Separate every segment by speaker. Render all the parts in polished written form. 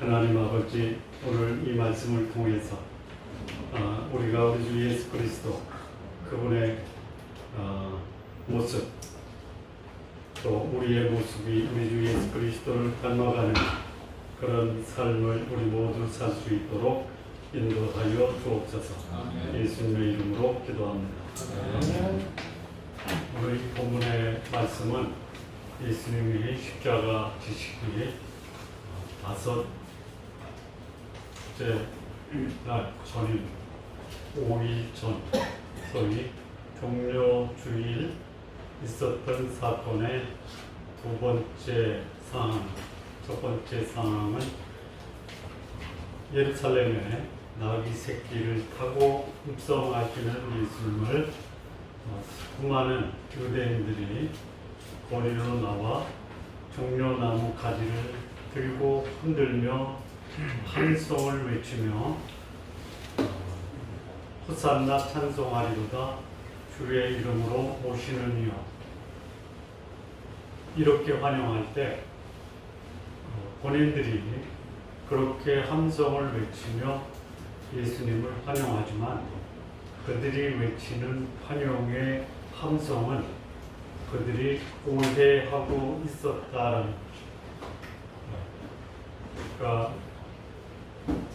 Speaker 1: 하나님 아버지, 오늘 이 말씀을 통해서 우리가 우리 주 예수 그리스도 그분의 모습, 또 우리의 모습이 우리 주 예수 그리스도를 닮아가는 그런 삶을 우리 모두 살 수 있도록 인도하여 주옵소서. 예수님의 이름으로 기도합니다. 오늘 이 본문의 말씀은 예수님이 십자가 지시기 5째 날 전일 5일 전, 소위 종료주일 있었던 사건의 두 번째 상황, 첫 번째 상황은 예루살렘에 나귀 새끼를 타고 입성하시는 예수님을 수많은 유대인들이 거리로 나와 종려나무 가지를 들고 흔들며 찬송을 외치며 호산나 찬송하리로다 주의 이름으로 오시는 이여, 이렇게 환영할 때 본인들이 그렇게 함성을 외치며 예수님을 환영하지만 그들이 외치는 환영의 함성은 그들이 오해하고 있었다는, 그러니까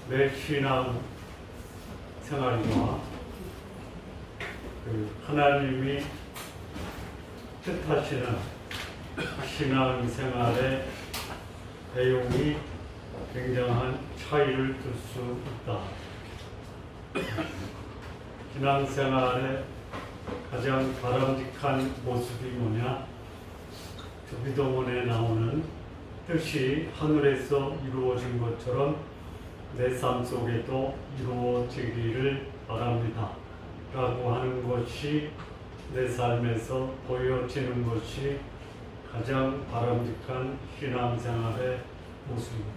Speaker 1: 내 신앙 생활과 하나님이 뜻하시는 신앙 생활의 내용이 굉장한 차이를 둘 수 있다. 신앙생활의 가장 바람직한 모습이 뭐냐? 주기도문에 나오는 뜻이 하늘에서 이루어진 것처럼 내 삶 속에도 이루어지기를 바랍니다 라고 하는 것이 내 삶에서 보여지는 것이 가장 바람직한 신앙생활의 모습입니다.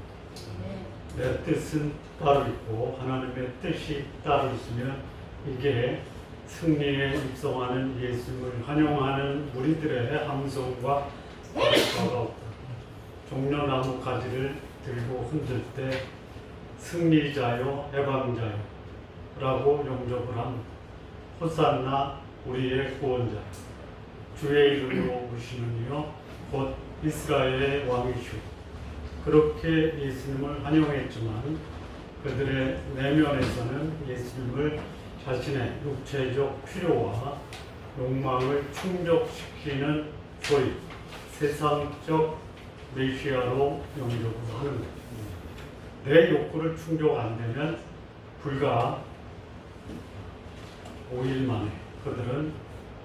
Speaker 1: 내 뜻은 따로 있고 하나님의 뜻이 따로 있으면 이게 승리에 입성하는 예수님을 환영하는 무리들의 함성과 다를 바가 없다. 종려나무 가지를 들고 흔들 때 승리자요 해방자요 라고 용접을 합니다. 호산나 우리의 구원자, 주의 이름으로 오시는 이여 곧 이스라엘의 왕이시오. 그렇게 예수님을 환영했지만 그들의 내면에서는 예수님을 자신의 육체적 필요와 욕망을 충족시키는 소위 세상적 메시아로 용접을 하는 것. 내 욕구를 충족 안 되면 불과 5일 만에 그들은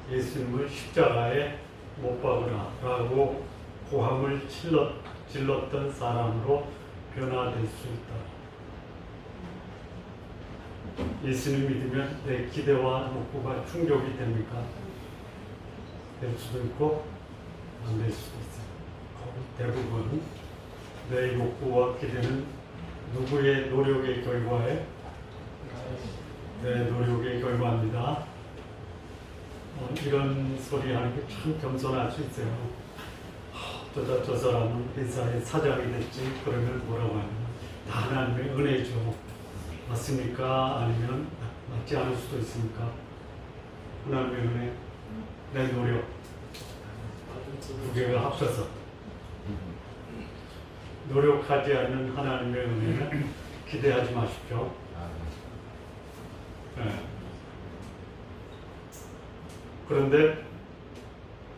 Speaker 1: 예수님을 십자가에 못 박으라 라고 고함을 질렀던 사람으로 변화될 수 있다. 예수님 믿으면 내 기대와 욕구가 충족이 됩니까? 될 수도 있고 안 될 수도 있어요. 대부분 내 욕구와 기대는 누구의 노력의 결과에? 내 노력의 결과입니다. 이런 소리 하는 게 참 겸손할 수 있어요. 어쩌다 저 사람은 회사의 사장이 됐지, 그러면 뭐라고 하냐, 다 하나님의 은혜죠. 맞습니까? 아니면 맞지 않을 수도 있습니까? 하나님의 은혜, 내 노력 두 개가 합쳐서 노력하지 않는 하나님의 은혜는 기대하지 마십시오. 네. 그런데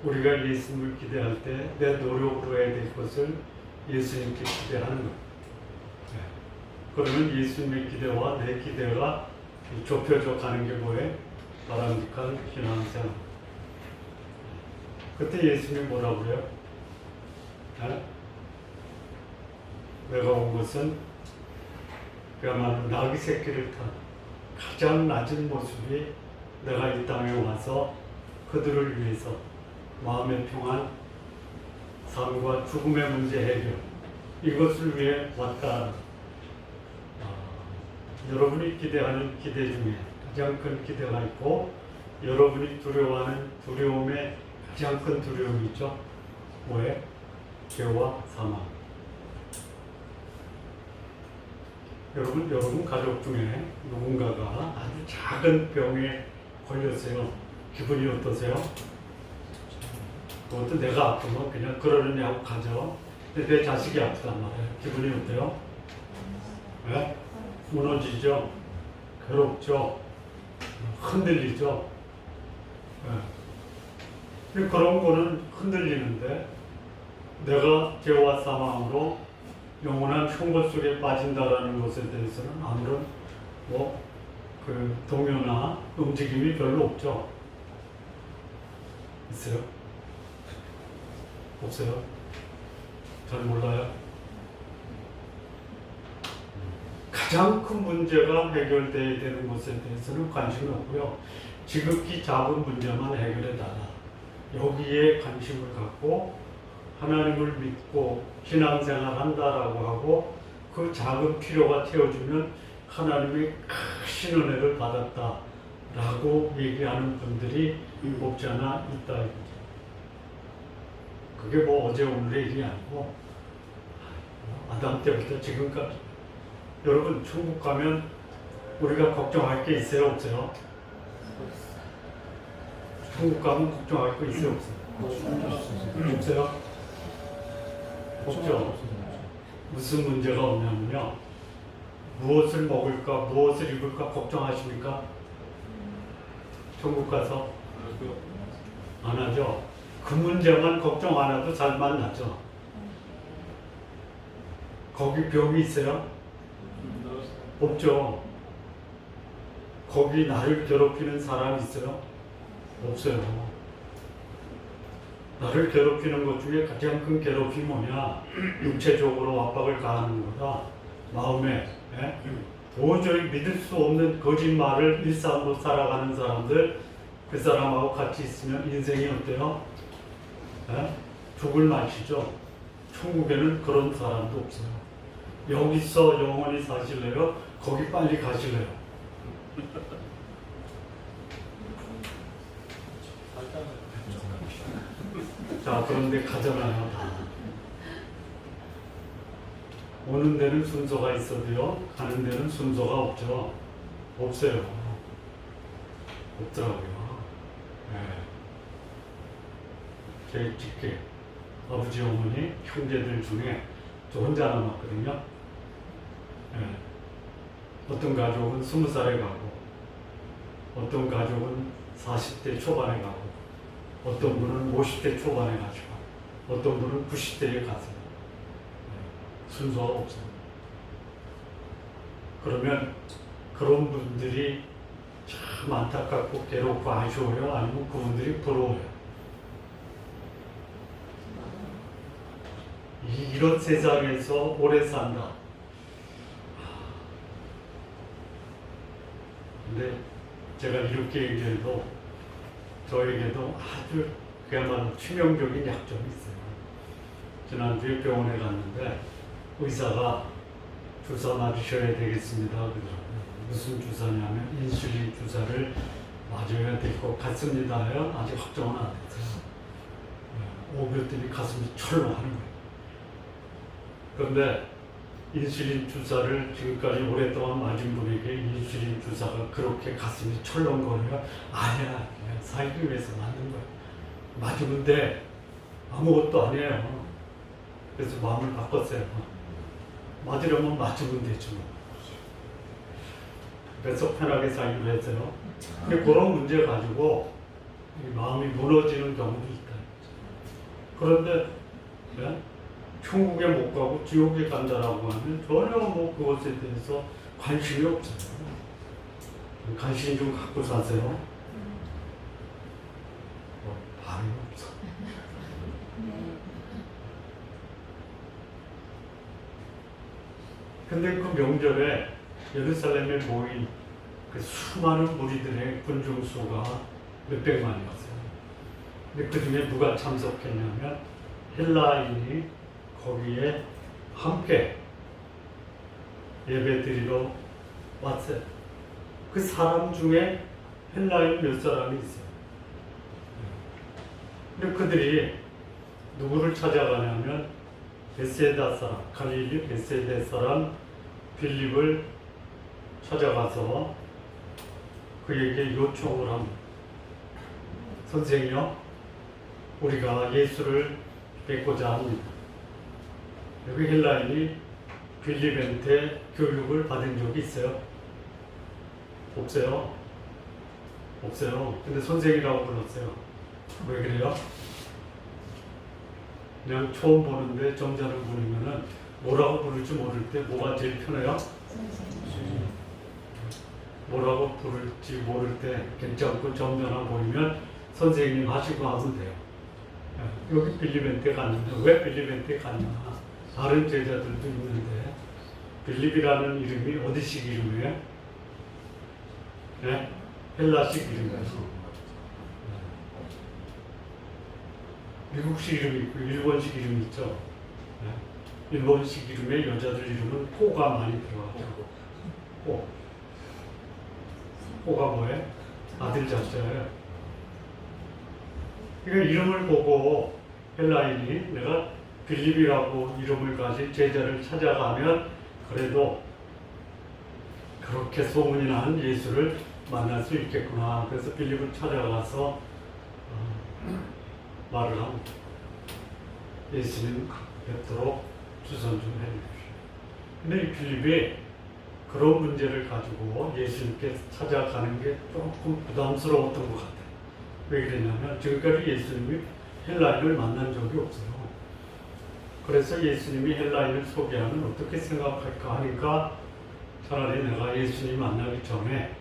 Speaker 1: 우리가 예수님을 기대할 때 내 노력으로 해야 될 것을 예수님께 기대하는 것. 네. 그러면 예수님의 기대와 내 기대가 좁혀져 가는 게 뭐예요? 바람직한 신앙생활. 그때 예수님이 뭐라고 그래요? 네? 내가 온 것은 그야말로 나귀 새끼를 탄 가장 낮은 모습이 내가 이 땅에 와서 그들을 위해서 마음의 평안, 삶과 죽음의 문제 해결, 이것을 위해 왔다. 여러분이 기대하는 기대 중에 가장 큰 기대가 있고 여러분이 두려워하는 두려움의 가장 큰 두려움이 있죠. 뭐에? 죄와 사망. 여러분 가족 중에 누군가가 아주 작은 병에 걸렸어요. 기분이 어떠세요? 그것도 내가 아프면 그냥 그러느냐 하고 가죠. 근데 내 자식이 아프단 말이에요. 기분이 어때요? 네? 무너지죠? 괴롭죠? 흔들리죠? 네. 그런 거는 흔들리는데 내가 죄와 사망으로 영원한 흉벌 속에 빠진다라는 것에 대해서는 아무런 그 동요나 움직임이 별로 없죠. 있어요? 없어요? 잘 몰라요? 가장 큰 문제가 해결돼야 되는 것에 대해서는 관심이 없고요. 지극히 작은 문제만 해결해달라. 여기에 관심을 갖고 하나님을 믿고 신앙생활 한다라고 하고 그 작은 필요가 채워주면 하나님의 크신 은혜를 받았다라고 얘기하는 분들이 없지 않아 있다. 그게 뭐 어제 오늘의 일이 아니고 아담 때부터 지금까지. 여러분 천국 가면 우리가 걱정할 게 있어요 없어요? 천국 가면 걱정할 거 있어요 없어요? 없어요? 없죠. 무슨 문제가 없냐면요. 무엇을 먹을까, 무엇을 입을까 걱정하십니까? 천국 가서? 안 하죠. 그 문제만 걱정 안 해도 잘 만나죠. 거기 병이 있어요? 없죠. 거기 나를 괴롭히는 사람이 있어요? 없어요. 나를 괴롭히는 것 중에 가장 큰 괴롭힘이 뭐냐? 육체적으로 압박을 가하는 거다. 마음에 도저히 믿을 수 없는 거짓말을 일상으로 살아가는 사람들, 그 사람하고 같이 있으면 인생이 어때요? 죽을 맛이죠. 천국에는 그런 사람도 없어요. 여기서 영원히 사실래요? 거기 빨리 가실래요? 자, 그런데 가잖아요. 오는 데는 순서가 있어도요, 가는 데는 순서가 없죠. 없어요. 없더라고요. 제 직계 아버지, 어머니, 형제들 중에 저 혼자 남았거든요. 어떤 가족은 20살에 가고, 어떤 가족은 40대 초반에 가고, 어떤 분은 50대 초반에 가시고, 어떤 분은 90대에 가세요. 순서가 없어요. 그러면 그런 분들이 참 안타깝고 괴롭고 아쉬워요? 아니면 그분들이 부러워요? 이런 세상에서 오래 산다. 근데 제가 이렇게 얘기해도 저에게도 아주 그야말로 치명적인 약점이 있어요. 지난주에 병원에 갔는데 의사가 주사 맞으셔야 되겠습니다. 그러더라고요. 무슨 주사냐면 인슐린 주사를 맞아야 될 것 같습니다요. 아직 확정은 안 됐어요. 오그랬더니 가슴이 철렁하는 거예요. 그런데 인슐린 주사를 지금까지 오랫동안 맞은 분에게 인슐린 주사가 그렇게 가슴이 철렁거려요? 아니야. 그냥 살기 위해서 맞는 거예요. 맞으면 돼. 아무것도 아니에요. 그래서 마음을 바꿨어요. 맞으려면 맞으면 되죠. 그래서 편하게 살기로 했어요. 근데 그런 문제 가지고 마음이 무너지는 경우도 있다. 그런데 천국에 못 가고 지옥에 간다라고 하면 전혀 그것에 대해서 관심이 없어요. 관심 좀 갖고 사세요. 발이 없어. 근데 그 명절에 예루살렘에 모인 그 수많은 무리들의 군중수가 몇백만이었어요. 근데 그 중에 누가 참석했냐면 헬라인이 거기에 함께 예배 드리러 왔어요. 그 사람 중에 헬라인 몇 사람이 있어요. 근데 그들이 누구를 찾아가냐면 베세다 사람, 갈릴리 베세다 사람 빌립을 찾아가서 그에게 요청을 합니다. 선생이요, 우리가 예수를 뵙고자 합니다. 여기 헬라인이 빌립한테 교육을 받은 적이 있어요? 없어요. 없어요. 근데 선생이라고 불렀어요. 왜 그래요? 그냥 처음 보는데 점잖은 분이면은 뭐라고 부를지 모를 때 뭐가 제일 편해요? 뭐라고 부를지 모를 때 괜찮고 점잖아 보이면 선생님 하시고 하면 돼요. 여기 빌립한테 갔는데 왜 빌립한테 갔냐? 다른 제자들도 있는데 빌립이라는 이름이 어디식 이름이에요? 네? 헬라식 이름이에요. 미국식 이름이 있고 일본식 이름이 있죠. 일본식 이름에 여자들 이름은 꼬가 많이 들어가죠. 꼬. 꼬가 뭐예요? 아들 자자예요. 그러니까 이름을 보고 헬라인이 내가 빌립이라고 이름을 가진 제자를 찾아가면 그래도 그렇게 소문이 난 예수를 만날 수 있겠구나. 그래서 빌립을 찾아가서 말을 합니다. 예수님 뵙도록 주선 좀 해주십시오. 근데 이 빌립이 그런 문제를 가지고 예수님께 찾아가는 게 조금 부담스러웠던 것 같아요. 왜 그러냐면 지금까지 예수님이 헬라인을 만난 적이 없어요. 그래서 예수님이 헬라인을 소개하면 어떻게 생각할까 하니까 차라리 내가 예수님 만나기 전에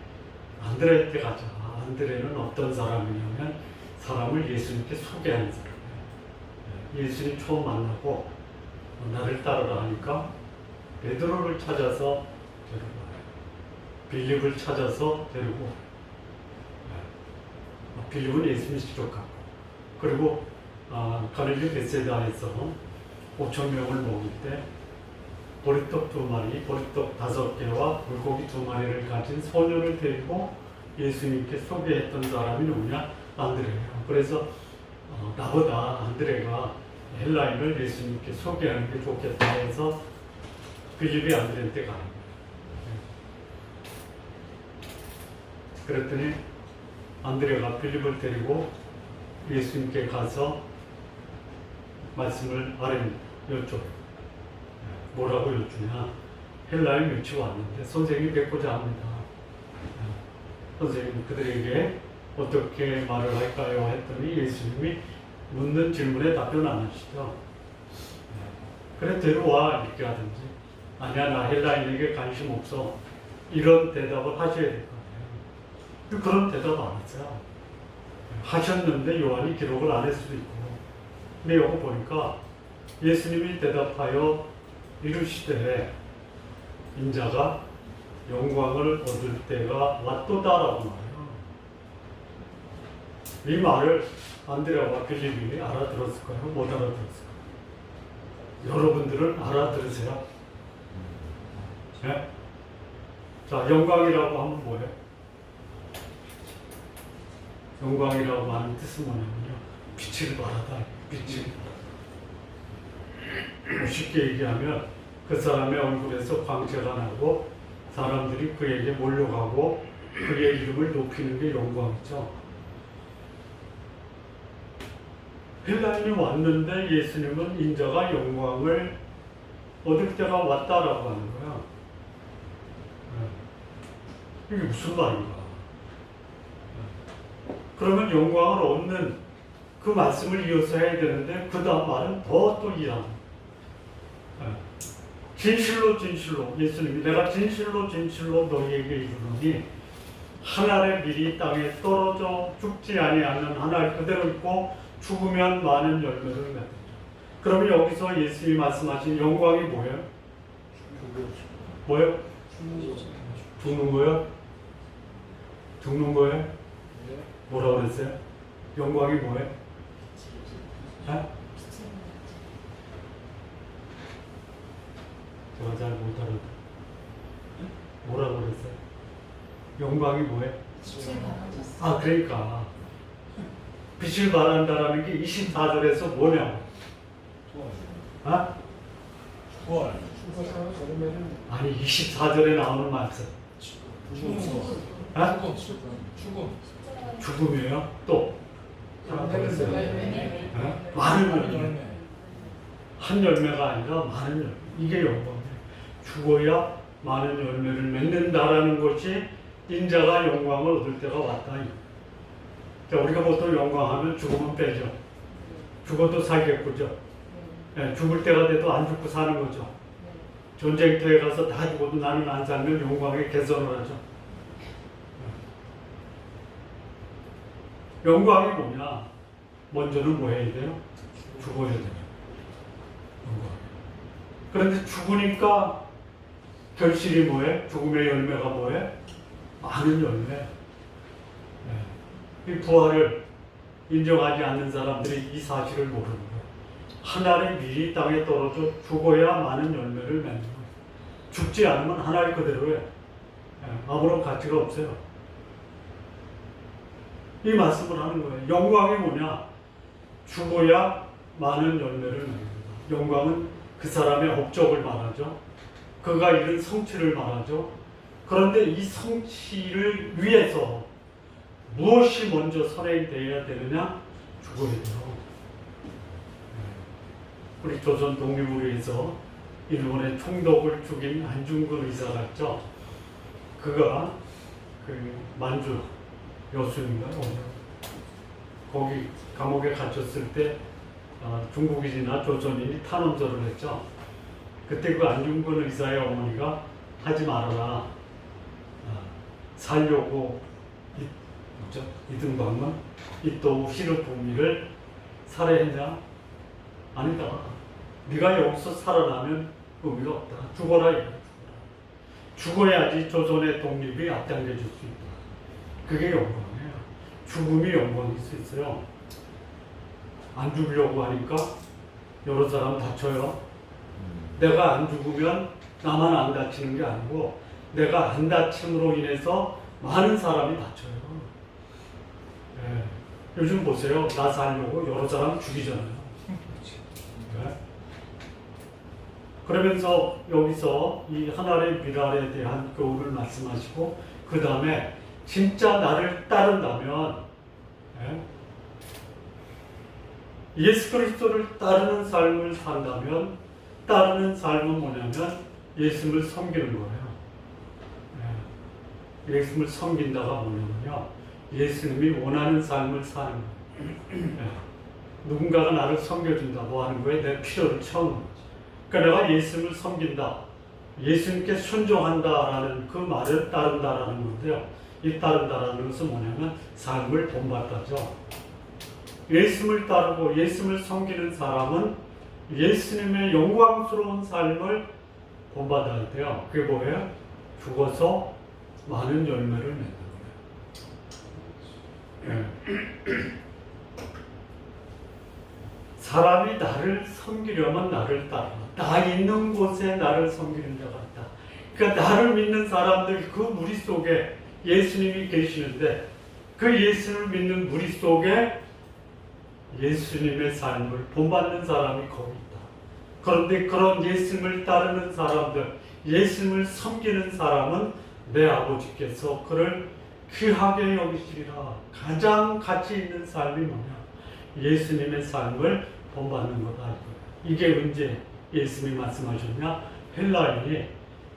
Speaker 1: 안드레한테 가자. 안드레는 어떤 사람이냐면 사람을 예수님께 소개하는 사람이에요. 예수님 처음 만나고 나를 따르라 하니까 베드로를 찾아서 데리고 와요. 빌립을 찾아서 데리고 와요. 빌립은 예수님 직접 갔고 그리고 갈릴리 베세다에서 5,000명을 먹일 때 보리떡 2마리, 보리떡 5개와 물고기 2마리를 가진 소녀를 데리고 예수님께 소개했던 사람이 누구냐? 안드레예요. 그래서 나보다 안드레가 헬라인을 예수님께 소개하는 게 좋겠다 해서 빌립이 안드레한테 가는 거예요. 그랬더니 안드레가 빌립을 데리고 예수님께 가서 말씀을 여쭤요. 뭐라고 여쭈냐? 헬라인 유치 왔는데 선생님이 뵙고자 합니다. 선생님 그들에게 어떻게 말을 할까요? 했더니 예수님이 묻는 질문에 답변 안 하시죠. 그래 데려와 이렇게 하든지 아니야 나 헬라인에게 관심 없어 이런 대답을 하셔야 될 거 아니에요. 그런 대답 안 했어요. 하셨는데 요한이 기록을 안 할 수도 있고 근데 이거 보니까 예수님이 대답하여 이르시되 인자가 영광을 얻을 때가 왔도다라고 말해요. 이 말을 안드레와 빌립이 알아들었을까요? 못 알아들었을까요? 여러분들은 알아들으세요? 네? 자, 영광이라고 하면 뭐예요? 영광이라고 하는 뜻은 뭐냐면요. 빛을 발하다. 빛을. 쉽게 얘기하면 그 사람의 얼굴에서 광채가 나고 사람들이 그에게 몰려가고 그의 이름을 높이는 게 영광이죠. 헬라인이 왔는데 예수님은 인자가 영광을 얻을 때가 왔다라고 하는 거야. 이게 무슨 말인가? 그러면 영광을 얻는 그 말씀을 이어서 해야 되는데 그 다음 말은 더 또 이해합니다. 진실로 진실로 예수님이 내가 진실로 진실로 너희에게 이르노니 한 알의 밀이 땅에 떨어져 죽지 아니하는 한 알 그대로 있고 죽으면 많은 열매를 맺는다. 그러면 여기서 예수님이 말씀하신 영광이 뭐예요? 뭐예요? 죽는 거예요? 죽는 거예요? 뭐라고 그랬어요? 영광이 뭐예요? 네? 제가 잘 못 알아듣. 뭐라고 그랬어요? 영광이 뭐예요? 그러니까 빛을 발한다라는 게 24절에서 뭐냐고? 아니 24절에 나오는 말씀. 아? 죽음이에요? 또 많은 열매. 한 열매가 아니라 많은 열매. 이게 영광이에요. 죽어야 많은 열매를 맺는다라는 것이 인자가 영광을 얻을 때가 왔다. 자, 우리가 보통 영광하면 죽으면 빼죠. 죽어도 살겠고죠. 네, 죽을 때가 돼도 안 죽고 사는 거죠. 전쟁터에 가서 다 죽어도 나는 안 살면 영광에 개선을 하죠. 영광이 뭐냐? 먼저는 뭐 해야 돼요? 죽어야 돼요. 영광. 그런데 죽으니까 결실이 뭐해? 죽음의 열매가 뭐해? 많은 열매. 이 부활을 인정하지 않는 사람들이 이 사실을 모르는 거예요. 하늘의 밀이 땅에 떨어져 죽어야 많은 열매를 맺는 거예요. 죽지 않으면 하나의 그대로에 아무런 가치가 없어요. 이 말씀을 하는 거예요. 영광이 뭐냐? 죽어야 많은 열매를 맺는다. 영광은 그 사람의 업적을 말하죠. 그가 이룬 성취를 말하죠. 그런데 이 성취를 위해서 무엇이 먼저 선행되어야 되느냐? 죽어야 돼요. 우리 조선 독립을 위해서 일본의 총독을 죽인 안중근 의사가 있죠. 그가 그 만주 여수인가요? 거기 감옥에 갇혔을 때 중국인이나 조선인이 탄원서를 했죠. 그때 그 안중근 의사의 어머니가 하지 말아라. 살려고 이등방은 이또 시르부미를 살해했냐? 아니다. 네가 여기서 살아나면 의미가 없다. 죽어라 이거야. 죽어야지 조선의 독립이 앞당겨질 수 있다. 그게 영광이에요. 죽음이 영광일 수 있어요. 안 죽으려고 하니까 여러 사람 다쳐요. 내가 안 죽으면 나만 안 다치는 게 아니고 내가 안 다침으로 인해서 많은 사람이 다쳐요. 네. 요즘 보세요. 나 살려고 여러 사람 죽이잖아요. 네. 그러면서 여기서 이 하나의 미랄에 대한 교훈을 말씀하시고 그 다음에 진짜 나를 따른다면 예수 그리스도를 따르는 삶을 산다면 따르는 삶은 뭐냐면 예수를 섬기는 거예요. 예수를 섬긴다가 뭐냐면요. 예수님이 원하는 삶을 사는 거예요. 누군가가 나를 섬겨준다고 하는 거에 내 필요를 채우는 거죠. 그러니까 내가 예수님을 섬긴다. 예수님께 순종한다라는 그 말을 따른다라는 건데요. 이 따른다라는 것은 뭐냐면 삶을 본받다죠. 예수님을 따르고 예수님을 섬기는 사람은 예수님의 영광스러운 삶을 본받아야 돼요. 그게 뭐예요? 죽어서 많은 열매를 맺는 거예요. 사람이 나를 섬기려면 나를 따라. 나 있는 곳에 나를 섬기는 자가 있다. 그러니까 나를 믿는 사람들 그 무리 속에 예수님이 계시는데 그 예수님을 믿는 무리 속에 예수님의 삶을 본받는 사람이 거기 있다. 그런데 그런 예수님을 따르는 사람들, 예수님을 섬기는 사람은 내 아버지께서 그를 귀하게 여기시리라. 가장 가치 있는 삶이 뭐냐? 예수님의 삶을 본받는 거다. 이게 언제 예수님이 말씀하셨냐? 헬라인이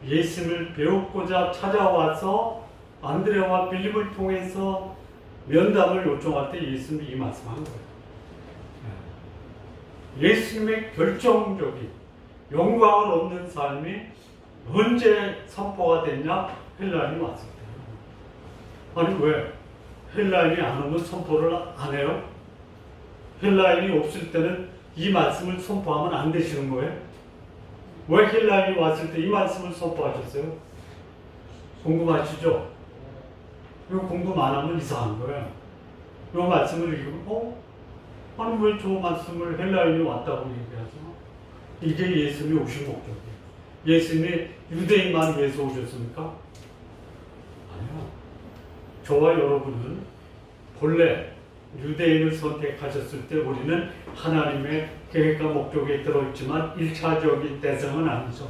Speaker 1: 예수님을 배우고자 찾아와서 안드레와 빌립을 통해서 면담을 요청할 때 예수님이 이 말씀한 거예요. 예수님의 결정적인 영광을 얻는 삶이 언제 선포가 됐냐? 헬라인이 왔을 때요. 아니 왜? 헬라인이 안 오면 선포를 안 해요? 헬라인이 없을 때는 이 말씀을 선포하면 안 되시는 거예요? 왜 헬라인이 왔을 때 이 말씀을 선포하셨어요? 궁금하시죠? 이거 궁금 안 하면 이상한 거예요. 이 말씀을 읽으면 아니 왜 저 말씀을 헬라인이 왔다고 얘기하죠? 이게 예수님이 오신 목적이에요. 예수님이 유대인만 위해서 오셨습니까? 아니요. 저와 여러분은 본래 유대인을 선택하셨을 때 우리는 하나님의 계획과 목적에 들어있지만 1차적인 대상은 아니죠.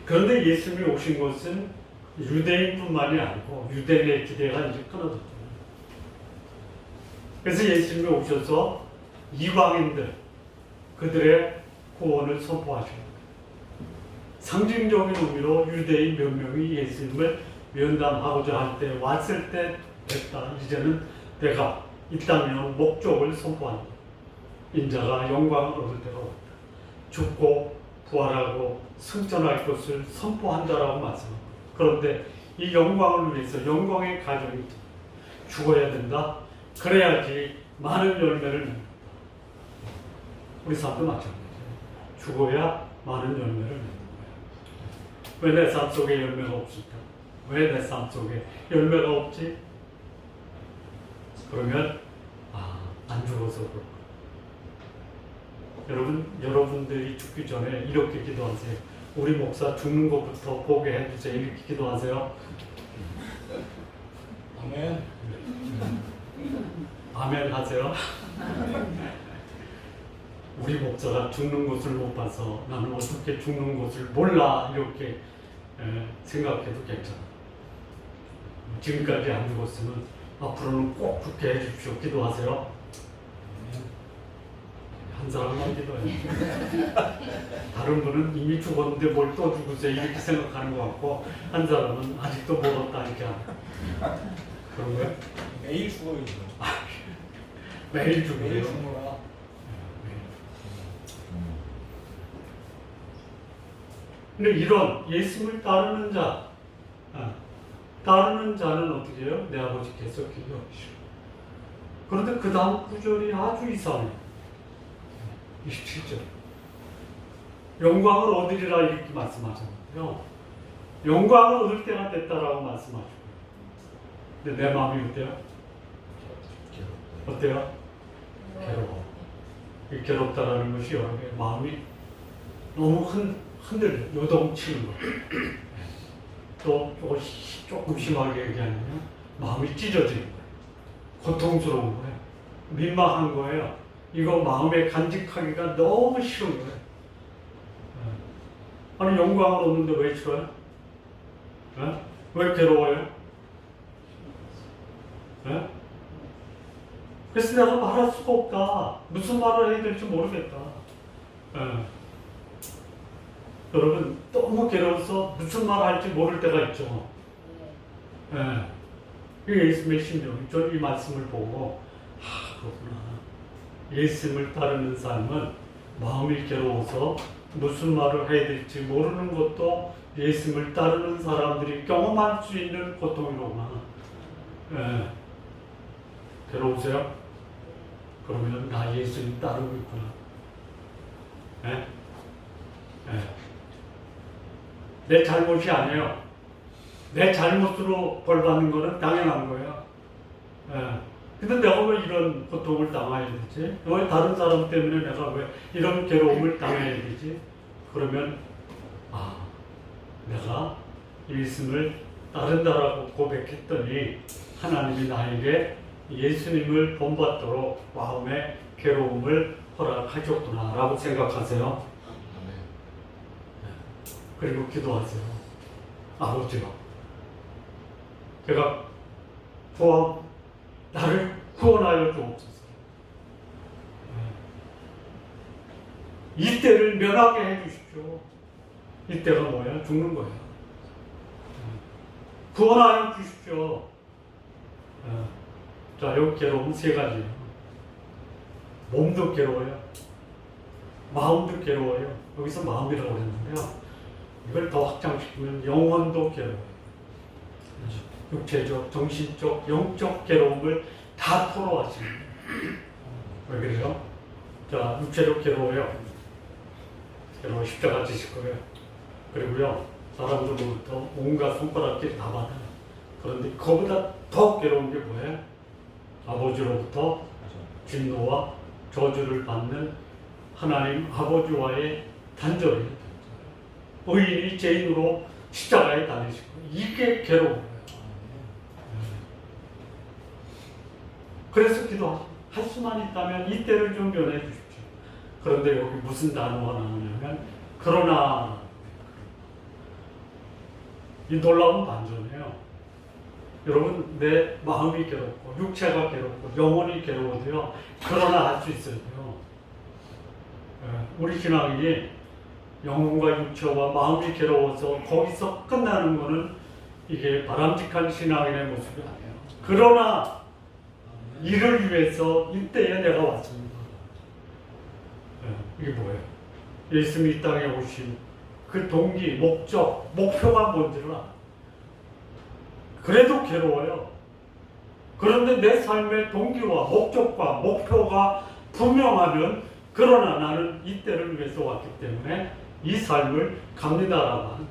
Speaker 1: 그런데 예수님이 오신 것은 유대인뿐만이 아니고 유대인의 기대가 이제 끊어졌잖아요. 그래서 예수님이 오셔서 이방인들 그들의 구원을 선포하시는 거예요. 상징적인 의미로 유대인 몇 명이 예수님을 면담하고자 할 때 왔을 때 됐다. 이제는 내가 이 땅에 목적을 선포한다. 인자가 영광을 얻을 때가 왔다. 죽고 부활하고 승천할 것을 선포한다라고 말씀합니다. 그런데 이 영광을 위해서 영광의 가정이 죽어야 된다. 그래야지 많은 열매를 낸다. 우리 삶도 마찬가지예요. 죽어야 많은 열매를 낸다. 왜 내 삶 속에 열매가 없을까? 왜 내 삶 속에 열매가 없지? 그러면 안 죽어서 그럴까? 여러분들이 죽기 전에 이렇게 기도하세요. 우리 목사 죽는 것부터 보게 해주세요. 이렇게 기도하세요.
Speaker 2: 아멘.
Speaker 1: 아멘 하세요. 우리 목사가 죽는 것을 못 봐서 나는 어떻게 죽는 것을 몰라 이렇게 생각해도 괜찮아. 지금까지 안 죽었으면 앞으로는 꼭 죽게 해주십시오. 기도하세요. 한 사람만 기도해요. 다른 분은 이미 죽었는데 뭘 또 죽으세요 이렇게 생각하는 것 같고 한 사람은 아직도 멀었다 이렇게 하는. 그런 거예요?
Speaker 2: 매일 죽어요.
Speaker 1: 매일 죽어요.
Speaker 2: 매일 죽어라.
Speaker 1: 근데 이런 예수님을 따르는 자는 어떻게 해요? 내 아버지께서 기도하시오. 그런데 그 다음 구절이 아주 이상해요. 27절. 영광을 얻으리라 이렇게 말씀하셨는데요. 영광을 얻을 때가 됐다라고 말씀하시고. 근데 내 마음이 어때요? 어때요? 괴로워. 이 괴롭다라는 것이 여러분의 마음이 너무 흔들려, 요동치는 거예요. 또 조금 심하게 얘기하면 마음이 찢어지는 거예요. 고통스러운 거예요. 민망한 거예요. 이거 마음에 간직하기가 너무 싫은 거예요. 아니 영광을 얻는데 왜 싫어요? 왜 괴로워요? 그래서 내가 말할 수가 없다. 무슨 말을 해야 될지 모르겠다. 여러분 너무 괴로워서 무슨 말 할지 모를 때가 있죠. 이게 예수님의 심정이. 저는 이 말씀을 보고 그렇구나. 예수님을 따르는 삶은 마음이 괴로워서 무슨 말을 해야 될지 모르는 것도 예수님을 따르는 사람들이 경험할 수 있는 고통이로구나. 괴로우세요? 그러면 나 예수님 따르고 있구나. 내 잘못이 아니에요. 내 잘못으로 벌 받는 거는 당연한 거예요. 근데 내가 왜 이런 고통을 당해야 되지? 왜 다른 사람 때문에 내가 왜 이런 괴로움을 당해야 되지? 그러면 내가 예수님을 따른다라고 고백했더니 하나님이 나에게 예수님을 본받도록 마음의 괴로움을 허락하셨구나 라고 생각하세요. 그리고 기도하세요. 아버지가 제가 나를 구원하여 주옵소서. 이때를 면하게 해주십시오. 이때가 뭐야? 죽는 거야. 구원하여 주십시오. 자, 여기 괴로움 세 가지예요. 몸도 괴로워요. 마음도 괴로워요. 여기서 마음이라고 그랬는데요. 이걸 더 확장시키면 영혼도 괴로워요. 육체적, 정신적, 영적 괴로움을 다 토로하시는 거예요. 왜 그래요? 자, 육체적 괴로워요. 괴로워 십자가 지실 거예요. 그리고요, 사람들로부터 온갖 손가락질이 다 받아요. 그런데 그거보다 더 괴로운 게 뭐예요? 아버지로부터 진노와 저주를 받는 하나님 아버지와의 단절이에요. 의인이 죄인으로 십자가에 달리시고 이게 괴로워요. 그래서 기도할 수만 있다면 이때를 좀 면해 주십시오. 그런데 여기 무슨 단어가 나오냐면 그러나 이 놀라운 반전이에요. 여러분, 내 마음이 괴롭고 육체가 괴롭고 영혼이 괴로워도요, 그러나 할 수 있어야 돼요. 우리 신앙이 영혼과 육체와 마음이 괴로워서 거기서 끝나는 것은 이게 바람직한 신앙인의 모습이 아니에요. 그러나 이를 위해서 이때에 내가 왔습니다. 이게 뭐예요? 예수님이 이 땅에 오신 그 동기, 목적, 목표가 뭔지를 알아요. 그래도 괴로워요. 그런데 내 삶의 동기와 목적과 목표가 분명하면, 그러나 나는 이때를 위해서 왔기 때문에 이 삶을 갑니다라고 하는 거예요.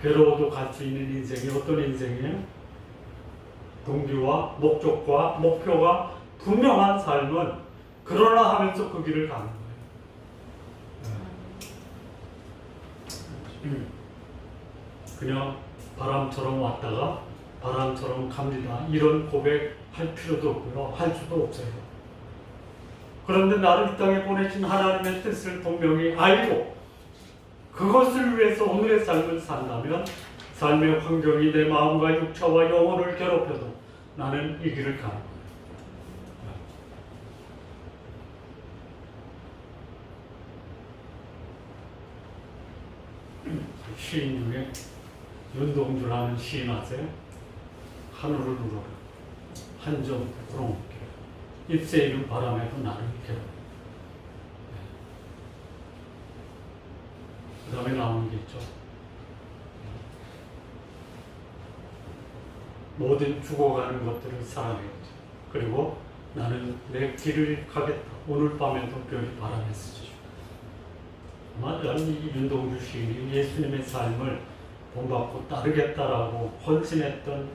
Speaker 1: 괴로워도 갈 수 있는 인생이 어떤 인생이에요? 동기와 목적과 목표가 분명한 삶은 그러나 하면서 그 길을 가는 거예요. 그냥 바람처럼 왔다가 바람처럼 갑니다, 이런 고백할 필요도 없고요, 할 수도 없어요. 그런데 나를 이 땅에 보내신 하나님의 뜻을 분명히 알고 그것을 위해서 오늘의 삶을 산다면, 삶의 환경이 내 마음과 육체와 영혼을 괴롭혀도 나는 이 길을 가는 거예요. 시인 중에 윤동주라는 시인 아세요? 하늘을 우러러 한점 구렁 입새 이는 바람에도 나를 괴로워. 그 다음에 나오는 게 있죠. 모든 죽어가는 것들을 사랑했죠. 그리고 나는 내 길을 가겠다. 오늘 밤에도 별이 바람에 스치죠. 아마 이 윤동주 시인이 예수님의 삶을 본받고 따르겠다라고 헌신했던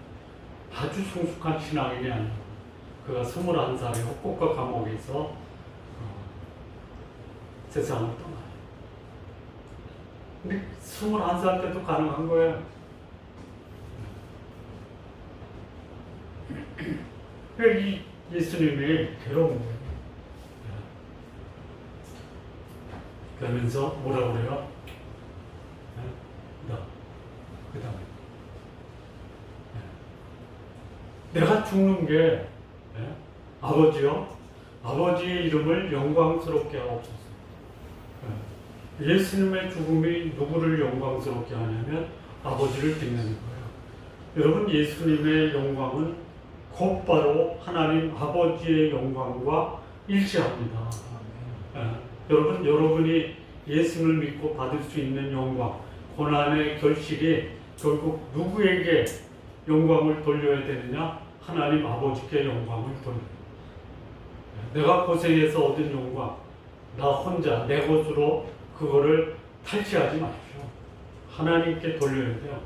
Speaker 1: 아주 성숙한 신앙인이 아니고, 그가 21살에 헛곡과 감옥에서 세상을 떠나요. 근데 21살 때도 가능한 거예요. 이 예수님이 괴로운 거예요. 그러면서 뭐라 그래요? 그 다음에 내가 죽는 게 아버지요, 아버지의 이름을 영광스럽게 하옵소서. 예수님의 죽음이 누구를 영광스럽게 하냐면 아버지를 빛내는 거예요. 여러분, 예수님의 영광은 곧바로 하나님 아버지의 영광과 일치합니다. 여러분, 여러분이 예수님을 믿고 받을 수 있는 영광, 고난의 결실이 결국 누구에게 영광을 돌려야 되느냐? 하나님 아버지께 영광을 돌려요. 내가 고생해서 얻은 영광, 나 혼자 내 것으로 그거를 탈취하지 마십시오. 하나님께 돌려야 돼요.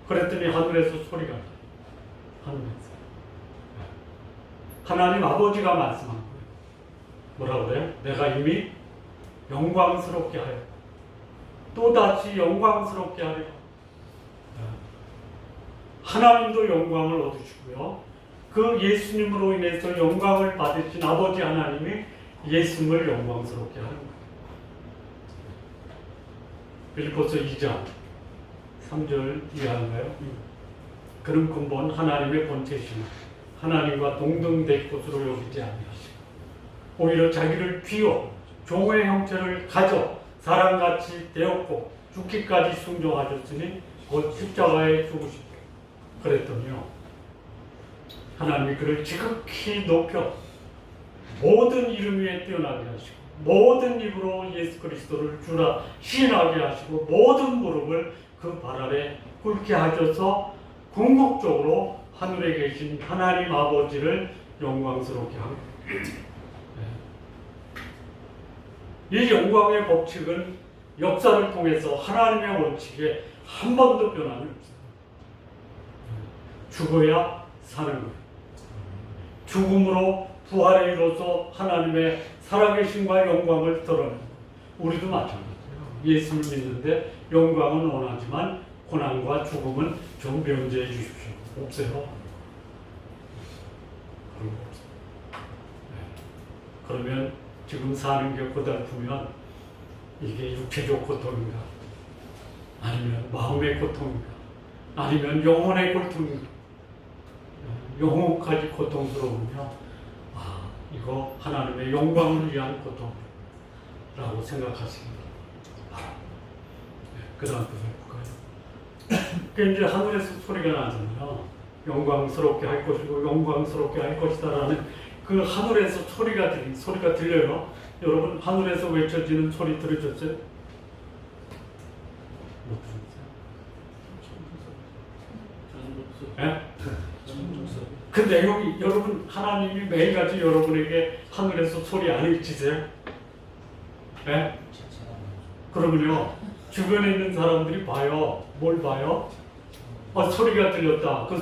Speaker 1: 그랬더니 하늘에서 소리가 나요. 하늘에서. 하나님 아버지가 말씀한 거예요. 뭐라 그래요? 내가 이미 영광스럽게 하여 또다시 영광스럽게 하려. 하나님도 영광을 얻으시고요, 그 예수님으로 인해서 영광을 받으신 아버지 하나님이 예수님을 영광스럽게 하는 거예요. 빌립보서 2장 3절 이해하는가요? 그런 근본 하나님의 본체시나 하나님과 동등될 것으로 여기지 아니하시고 오히려 자기를 비워 종의 형체를 가져 사람같이 되었고 죽기까지 순종하셨으니 곧 십자가에 죽으시고, 그랬더니요, 하나님이 그를 지극히 높여 모든 이름 위에 뛰어나게 하시고 모든 입으로 예수 그리스도를 주라 시인하게 하시고 모든 무릎을 그 발 아래 꿇게 하셔서 궁극적으로 하늘에 계신 하나님 아버지를 영광스럽게 합니다. 이 영광의 법칙은 역사를 통해서 하나님의 원칙에 한 번도 변함이 없어요. 죽어야 사는 거예요. 죽음으로 부활에 이뤄서 하나님의 살아계심과 영광을 드러내는 거예요. 우리도 마찬가지예요. 예수를 믿는데 영광은 원하지만 고난과 죽음은 좀 면제해 주십시오. 없어요. 그런 거 없어요. 그러면 지금 사는 게 고달프면 이게 육체적 고통인가? 아니면 마음의 고통인가? 아니면 영혼의 고통인가? 영혼까지 고통스러우며 이거 하나님의 영광을 위한 고통이라고 생각하시기 바랍니다. 그 다음 구절 볼까요? 그러니까 이제 하늘에서 소리가 나잖아요. 영광스럽게 할 것이고 영광스럽게 할 것이다라는 그 하늘에서 소리가 들려요. 여러분 하늘에서 외쳐지는 소리 들으셨어요? 못 들으셨어요? 예? 그 내용이 여러분 하나님이 매일같이 여러분에게 하늘에서 소리 안 외치세요? 예? 그러면요 주변에 있는 사람들이 봐요. 뭘 봐요? 소리가 들렸다. 그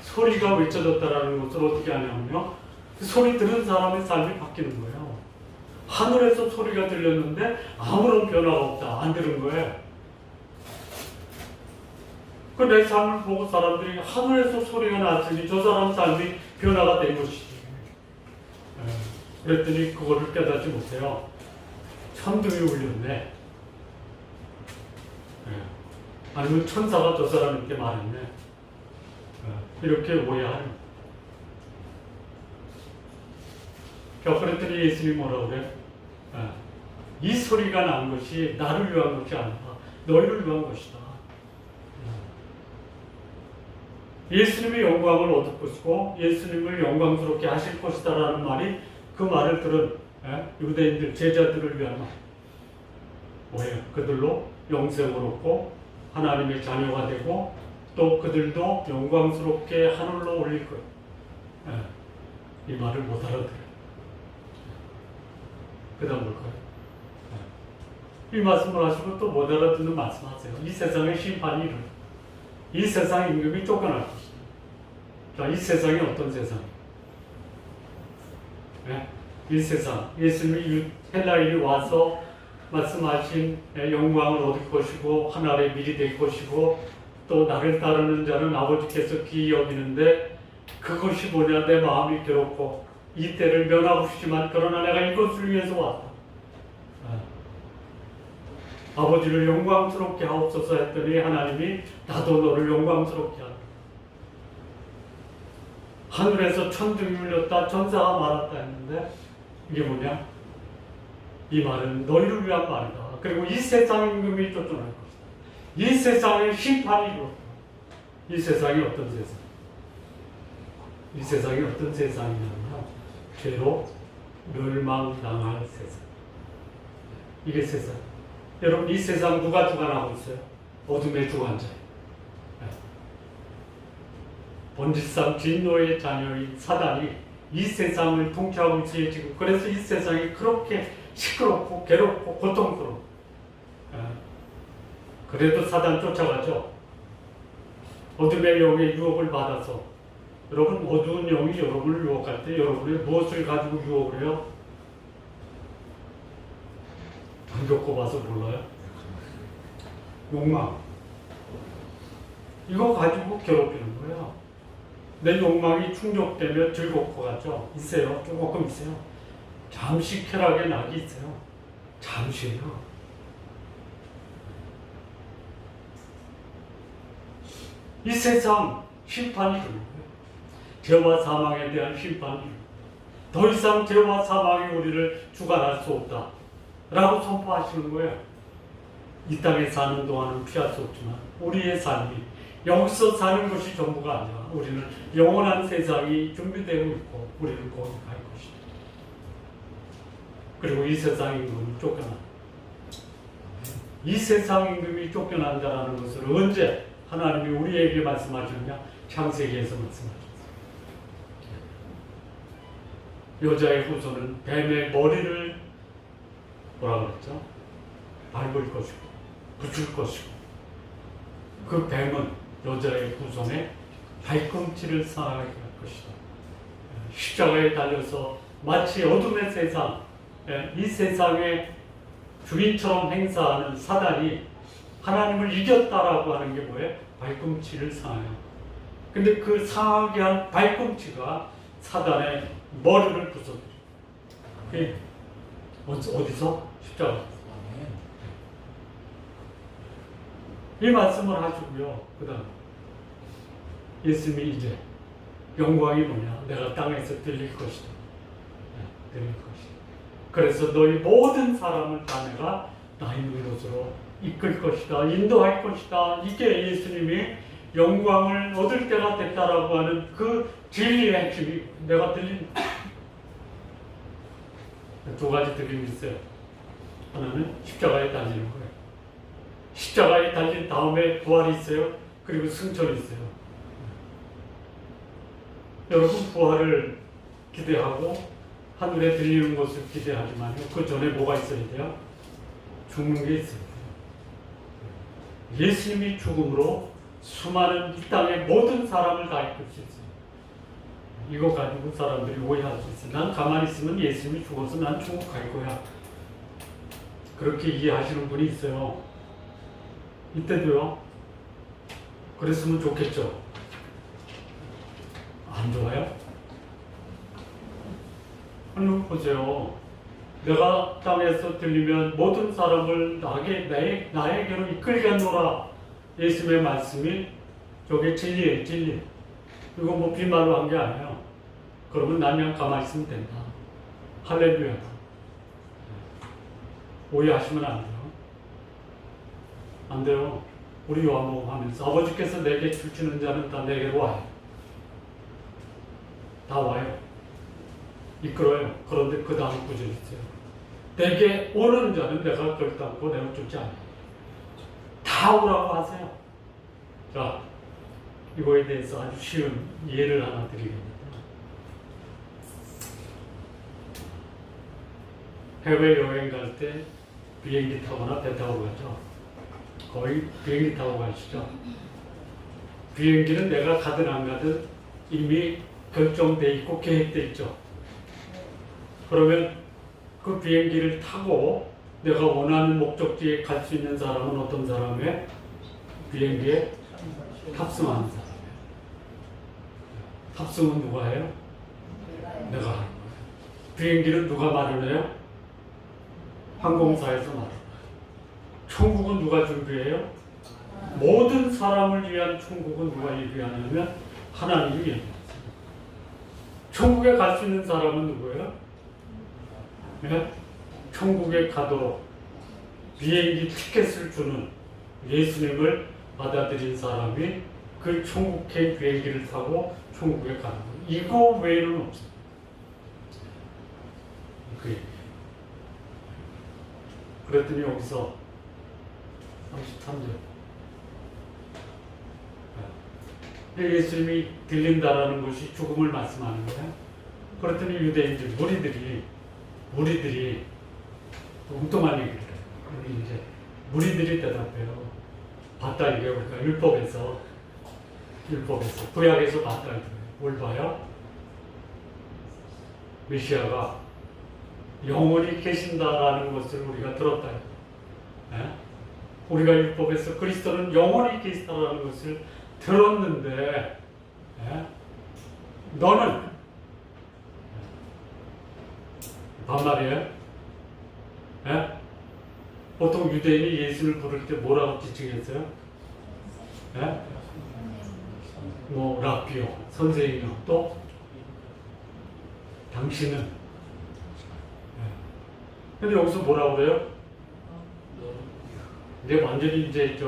Speaker 1: 소리가 외쳐졌다라는 것을 어떻게 하냐면요. 그 소리 들은 사람의 삶이 바뀌는 거예요. 하늘에서 소리가 들렸는데 아무런 변화가 없다. 안 들은 거예요. 그 내 삶을 보고 사람들이 하늘에서 소리가 났으니 저 사람 삶이 변화가 된 것이지. 그랬더니 그거를 깨닫지 못해요. 천둥이 울렸네. 아니면 천사가 저 사람에게 말했네. 이렇게 오해하는. 그랬더니 예수님이 뭐라고 그래? 이 소리가 난 것이 나를 위한 것이 아니다. 너희를 위한 것이다. 예수님의 영광을 얻을 것이고 예수님을 영광스럽게 하실 것이다라는 말이 그 말을 들은 유대인들 제자들을 위한 말. 뭐예요? 그들로 영생을 얻고 하나님의 자녀가 되고 또 그들도 영광스럽게 하늘로 올릴 거예요. 이 말을 못 알아들어요. 그 다음 볼까요? 이 말씀을 하시고 또 못 알아듣는 말씀하세요. 이 세상의 심판이 이르러 이 세상 임금이 쫓겨날 것이다. 자, 이 세상이 어떤 세상이에요? 이 세상, 예수님이 헬라인이 와서 말씀하신 영광을 얻을 것이고 하나님의 밀이 될 것이고 또 나를 따르는 자는 아버지께서 귀히 여기는데 그것이 뭐냐? 내 마음이 괴롭고 이 때를 면하고 싶지만 그러나 내가 이것을 위해서 왔다. 아버지를 영광스럽게 하옵소서 했더니 하나님이 나도 너를 영광스럽게 하라. 하늘에서 천둥이 울렸다 천사가 말았다 했는데 이게 뭐냐? 이 말은 너희를 위한 말이다. 그리고 이 세상 임금이 쫓겨날 것이다. 이 세상의 심판이 이루어졌다. 이 세상이 어떤 세상? 이 세상이 어떤 세상이냐면 죄로 멸망당할 세상. 이게 세상. 여러분 이 세상 누가 주관하고 있어요? 어둠의 주관자예요. 본질상 진노의 자녀인 사단이 이 세상을 통치하고 있어요 지금. 그래서 이 세상이 그렇게 시끄럽고 괴롭고 고통스러워. 그래도 사단 쫓아가죠. 어둠의 영의 유혹을 받아서. 여러분 어두운 영이 여러분을 유혹할 때 여러분이 무엇을 가지고 유혹을 해요? 안 겪어봐서 몰라요? 욕망. 이거 가지고 괴롭히는 거예요. 내 욕망이 충족되면 즐겁고 가죠. 있어요. 조금 있어요. 잠시 쾌락의 낙이 있어요. 잠시예요. 이 세상 심판이 그런 거예요. 죄와 사망에 대한 심판이 더 이상 죄와 사망이 우리를 주관할 수 없다 라고 선포하시는 거예요. 이 땅에 사는 동안은 피할 수 없지만 우리의 삶이 여기서 사는 것이 전부가 아니라 우리는 영원한 세상이 준비되어 있고 우리는 거기 갈 것이다. 그리고 이 세상 임금이 쫓겨난다. 이 세상 임금이 쫓겨난다라는 것을 언제 하나님이 우리에게 말씀하셨냐? 창세기에서 말씀하셨어요. 여자의 후손은 뱀의 머리를 뭐라 그랬죠? 밟을 것이고 붙일 것이고 그 뱀은 여자의 후손의 발꿈치를 상하게 할 것이다. 십자가에 달려서 마치 어둠의 세상, 이 세상의 주인처럼 행사하는 사단이 하나님을 이겼다라고 하는 게 뭐예요? 발꿈치를 상해요. 근데 그 상하게 한 발꿈치가 사단의 머리를 부숴버려요. 어디서? 십자가. 이 말씀을 하시고요. 그 다음 예수님이 이제 영광이 뭐냐? 내가 땅에서 들릴 것이다. 들릴 것이다. 그래서 너희 모든 사람을 다 내가 나 있는 곳으로 이끌 것이다. 인도할 것이다. 이게 예수님이 영광을 얻을 때가 됐다라고 하는 그 진리의 핵심이 내가 들린 두 가지 들림이 있어요. 하나는 십자가에 달리는 거예요. 십자가에 달린 다음에 부활이 있어요. 그리고 승천이 있어요. 여러분 부활을 기대하고 하늘에 들리는 것을 기대하지만 그 전에 뭐가 있어야 돼요? 죽는 게 있어야 돼요. 예수님이 죽음으로 수많은 이 땅의 모든 사람을 다 이끌 수 있어요. 이거 가지고 사람들이 오해할 수 있어요. 난 가만히 있으면 예수님이 죽어서 난 천국 갈 거야. 그렇게 이해하시는 분이 있어요. 이때도요. 그랬으면 좋겠죠. 안 좋아요? 아니 보세요. 내가 땅에서 들리면 모든 사람을 나에게로 이끌겠노라. 예수님의 말씀이 저게 진리예요. 진리. 이거 뭐 빈말로 한 게 아니에요. 그러면 난 그냥 가만히 있으면 된다. 할렐루야. 오해하시면 안 돼요. 안 돼요. 우리 요한복음 하면서 아버지께서 내게 주시는 자는 다 내게로 와요. 다 와요. 이끌어요. 그런데 그 다음 구절이 있어요. 내게 오는 자는 내가 결단코 내어주지 않아요. 다 오라고 하세요. 자, 이거에 대해서 아주 쉬운 예를 하나 드리겠습니다. 해외여행 갈 때 비행기 타거나 배 타고 가죠. 거의 비행기 타고 가시죠. 비행기는 내가 가든 안 가든 이미 결정돼 있고 계획돼 있죠. 그러면 그 비행기를 타고 내가 원하는 목적지에 갈 수 있는 사람은 어떤 사람이에요? 비행기에 탑승하는 사람이에요. 탑승은 누가 해요? 내가 하는 거예요. 비행기는 누가 마련해요? 항공사에서 마련해요. 천국은 누가 준비해요? 모든 사람을 위한 천국은 누가 예비하냐면 하나님이 예비합니다. 천국에 갈 수 있는 사람은 누구예요? 네? 천국에 가도록 비행기 티켓을 주는 예수님을 받아들인 사람이 그 천국행 비행기를 타고 천국에 가는 거예요. 이거 외에는 없어요. 그랬더니 여기서 33절 예수님이 들린다라는 것이 죽음을 말씀하는 거예요. 그랬더니 유대인들 무리들이 엉뚱한 얘기를 해요. 이제 무리들이 대답해요. 봤다 이게 우리가 율법에서 구약에서 봤다 이거예요. 뭘 봐요? 메시아가 영원히 계신다라는 것을 우리가 들었다. 예? 우리가 율법에서 그리스도는 영원히 계시다라는 것을 들었는데, 예? 너는 반말이에요. 예? 보통 유대인이 예수를 부를 때 뭐라고 지칭했어요? 예? 뭐 라비오, 선생님이요. 또 당신은. 예. 근데 여기서 뭐라고 그래요? 이제 완전히 이제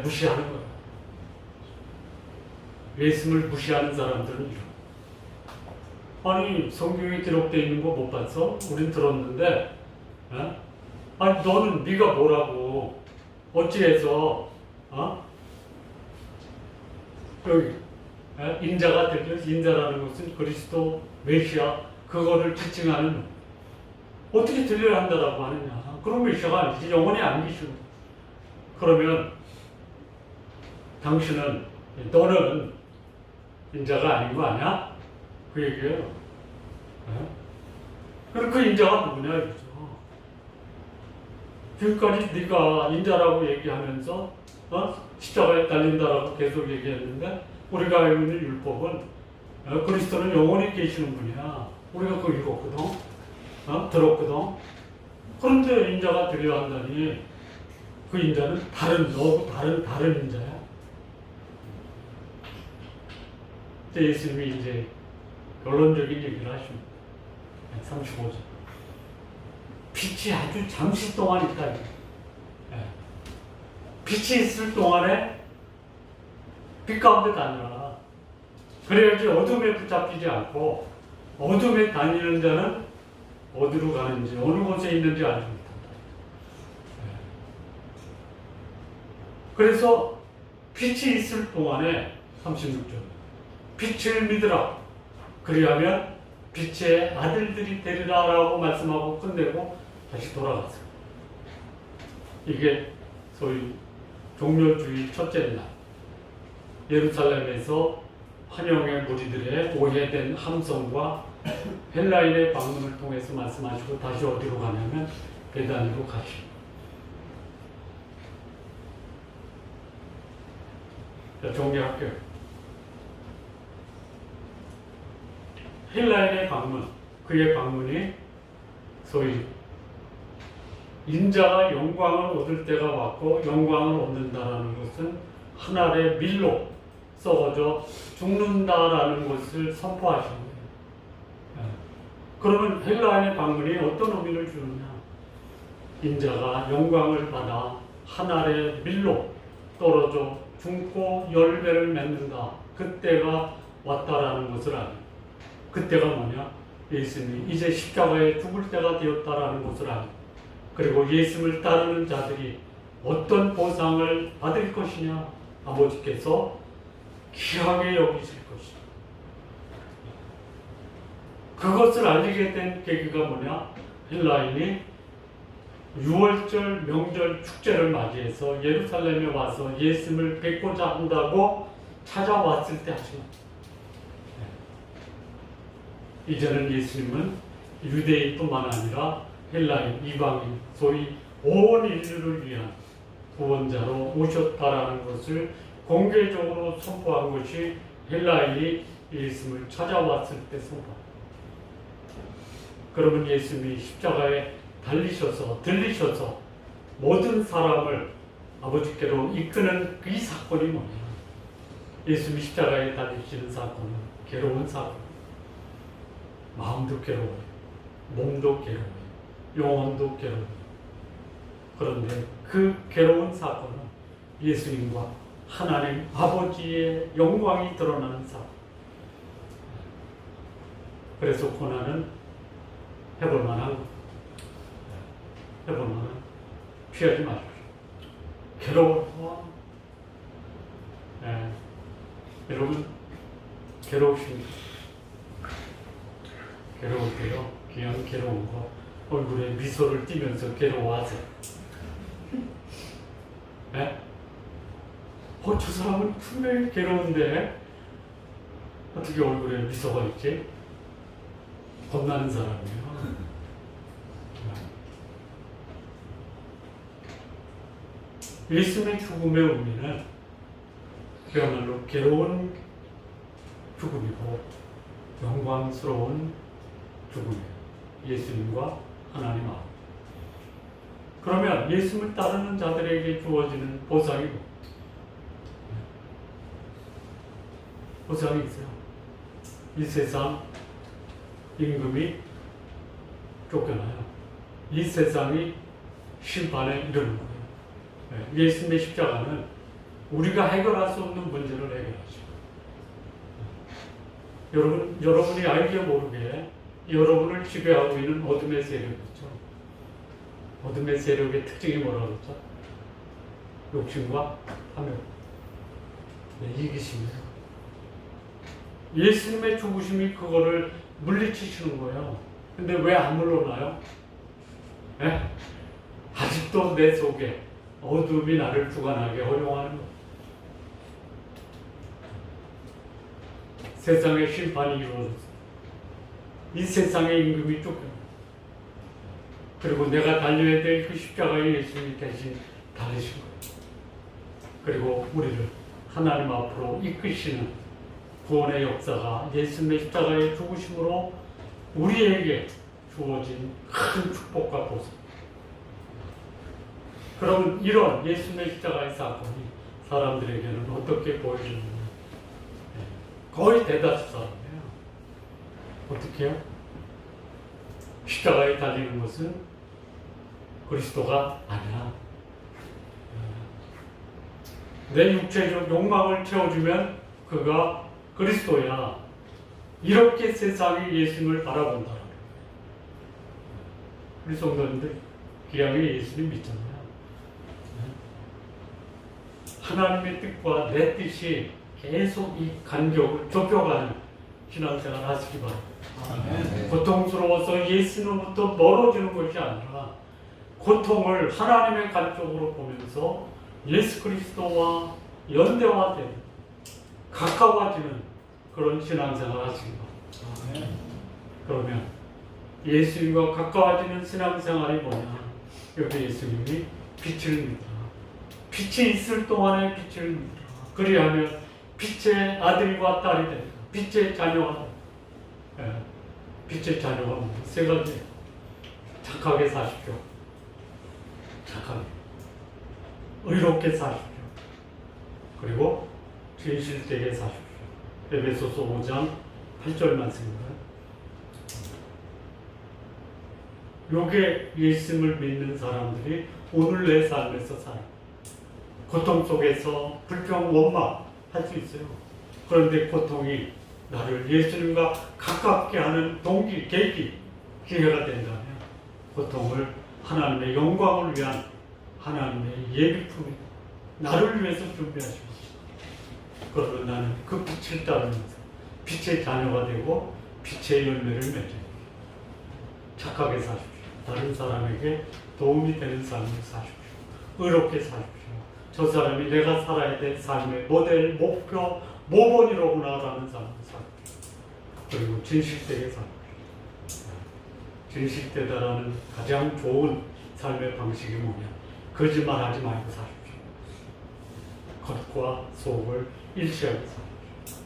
Speaker 1: 무시하는 거예요. 예수를 무시하는 사람들은 이런. 아니 성경에 기록되어 있는 거 못 봤어? 우린 들었는데, 에? 아니 너는 네가 뭐라고 어찌해서 여기 인자가 되죠? 인자라는 것은 그리스도 메시아 그거를 지칭하는 어떻게 들려야 한다라고 하느냐? 그런 메시아가 아니지 영원히 안 계시고 그러면 당신은 너는 인자가 아닌 거 아니야? 그 얘기예요. 그럼 그 인자가 누구냐 이거죠. 지금까지 네가 인자라고 얘기하면서 십자가에 달린다라고 계속 얘기했는데 우리가 알고 있는 율법은 그리스도는 영원히 계시는 분이야. 우리가 그거 읽었거든. 들었거든. 그런데 인자가 들려야 한다니 그 인자는 너하고 다른 인자야. 예수님이 이제 결론적인 얘기를 하십니다. 35절. 빛이 아주 잠시 동안 있다. 빛이 있을 동안에 빛 가운데 다녀라. 그래야지 어둠에 붙잡히지 않고, 어둠에 다니는 자는 어디로 가는지, 어느 곳에 있는지 알지 못한다. 그래서 빛이 있을 동안에 36절. 빛을 믿으라. 그리하면 빛의 아들들이 되리라 라고 말씀하고 끝내고 다시 돌아갔어요. 이게 소위 종려주의 첫째 날, 예루살렘에서 환영의 무리들의 오해된 함성과 헬라인의 방문을 통해서 말씀하시고 다시 어디로 가냐면 베다니로 가십니다. 자, 정리할게요. 헬라인의 방문, 그의 방문이 소위 인자가 영광을 얻을 때가 왔고 영광을 얻는다라는 것은 하늘의 밀로 썩어져 죽는다라는 것을 선포하신 거예요. 그러면 헬라인의 방문이 어떤 의미를 주느냐? 인자가 영광을 받아 하늘의 밀로 떨어져 죽고 열매를 맺는다. 그때가 왔다라는 것을 아니. 그때가 뭐냐? 예수님이 이제 십자가에 죽을 때가 되었다라는 것을 아니. 그리고 예수님을 따르는 자들이 어떤 보상을 받을 것이냐? 아버지께서 귀하게 여기실 것이다. 그것을 알리게 된 계기가 뭐냐? 헬라인이 6월절 명절 축제를 맞이해서 예루살렘에 와서 예수님을 뵙고자 한다고 찾아왔을 때 하신 겁니다. 이제는 예수님은 유대인뿐만 아니라 헬라인, 이방인, 소위 온 인류를 위한 구원자로 오셨다라는 것을 공개적으로 선포한 것이 헬라인이 예수님을 찾아왔을 때 선포합니다. 그러면 예수님이 십자가에 들리셔서 모든 사람을 아버지께로 이끄는 이 사건이 뭐냐? 예수님이 십자가에 달리시는 사건은 괴로운 사건. 마음도 괴로워요. 몸도 괴로워요. 영혼도 괴로워요. 그런데 그 괴로운 사건은 예수님과 하나님 아버지의 영광이 드러나는 사건. 그래서 고난은 해볼 만한 피하지 마십시오. 괴로워. 여러분 괴로우십니까? 괴로울 때요, 그냥 괴로운 거 얼굴에 미소를 띠면서 괴로워하세요. 네? 저 사람은 분명히 괴로운데 어떻게 얼굴에 미소가 있지? 겁나는 사람이에요. 예수님의 죽음의 의미는 그야말로 괴로운 죽음이고 영광스러운 죽음이에요. 예수님과 하나님 앞. 그러면 예수님을 따르는 자들에게 주어지는 보상이 뭐? 보상이 있어요. 이 세상 임금이 쫓겨나요. 이 세상이 심판에 이르는 거예요. 예수님의 십자가는 우리가 해결할 수 없는 문제를 해결하죠. 여러분이 알게 모르게 여러분을 지배하고 있는 어둠의 세력이죠. 어둠의 세력의 특징이 뭐라고 그랬죠? 욕심과 탐욕, 이기심이에요. 예수님의 죽으심이 그거를 물리치시는 거예요. 근데 왜 안 물러나요? 아직도 내 속에 어둠이 나를 주관하게 허용하는 거예요. 세상의 심판이 이루어졌어요. 이 세상의 임금이 쫓겨나요. 그리고 내가 달려야 될 그 십자가에 예수님이 대신 달리신 거예요. 그리고 우리를 하나님 앞으로 이끄시는 구원의 역사가 예수님의 십자가의 죽으심으로 우리에게 주어진 큰 축복과 보상. 그럼 이런 예수님의 십자가의 사건이 사람들에게는 어떻게 보여지느냐? 거의 대다수 사람이에요. 어떻게 해요? 십자가에 달리는 것은 그리스도가 아니야. 내 육체적 욕망을 채워주면 그가 그리스도야. 이렇게 세상이 예수님을 바라본다. 우리 성도님들 기왕에 예수님 믿잖아요. 하나님의 뜻과 내 뜻이 계속 이 간격을 좁혀가는 신앙생활 하시기 바랍니다. 고통스러워서 예수님부터 멀어지는 것이 아니라 고통을 하나님의 간격으로 보면서 예수 그리스도와 연대화되는 가까워지는 그런 신앙생활 하시기 바랍니다. 그러면 예수님과 가까워지는 신앙생활이 뭐냐? 여기 예수님이 빛을 믿으라. 빛이 있을 동안에 빛을 믿으라. 그리하면 빛의 아들과 딸이 된다. 빛의 자녀가 된다. 빛의 자녀가 세 가지. 착하게 사십시오. 착하게. 의롭게 사십시오. 그리고 진실되게 사십시오. 에베소서 5장 8절 말씀입니다. 요게 예수님을 믿는 사람들이 오늘 내 삶에서 살아. 고통 속에서 불평, 원망 할 수 있어요. 그런데 고통이 나를 예수님과 가깝게 하는 동기, 계기, 기회가 된다면 고통을 하나님의 영광을 위한 하나님의 예비품이 나를 위해서 준비하시고 그러면 나는 그 빛을 따르면서 빛의 자녀가 되고 빛의 열매를 맺어요. 착하게 사십시오. 다른 사람에게 도움이 되는 삶을 사십시오. 의롭게 사십시오. 저 사람이 내가 살아야 될 삶의 모델, 목표, 모본이로구나라는 삶을 사십시오. 그리고 진실되게 사십시오. 진실되다라는 가장 좋은 삶의 방식이 뭐냐? 거짓말하지 말고 사십시오. 겉과 속을 일치하게 사십시오.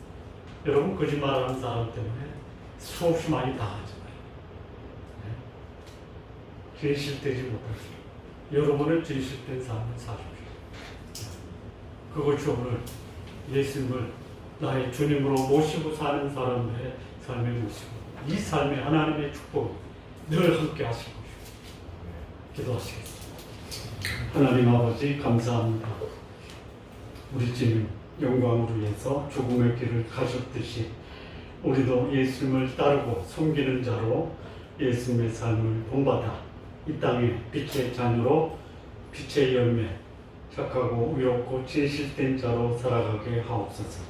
Speaker 1: 여러분 거짓말하는 사람 때문에 수없이 많이 당하잖아요. 진실되지 못하십시오. 여러분은 진실된 삶을 사십시오. 그것이 오늘 예수님을 나의 주님으로 모시고 사는 사람들의 삶의 모습, 이 삶에 하나님의 축복이 늘 함께 하실 것입니다. 기도하시겠습니다. 하나님 아버지 감사합니다. 우리 주님 영광을 위해서 죽음의 길을 가셨듯이 우리도 예수님을 따르고 섬기는 자로 예수님의 삶을 본받아 이 땅에 빛의 자녀로 빛의 열매 착하고 의롭고 진실된 자로 살아가게 하옵소서.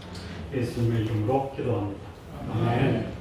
Speaker 1: 예수님의 이름으로 기도합니다. 아멘.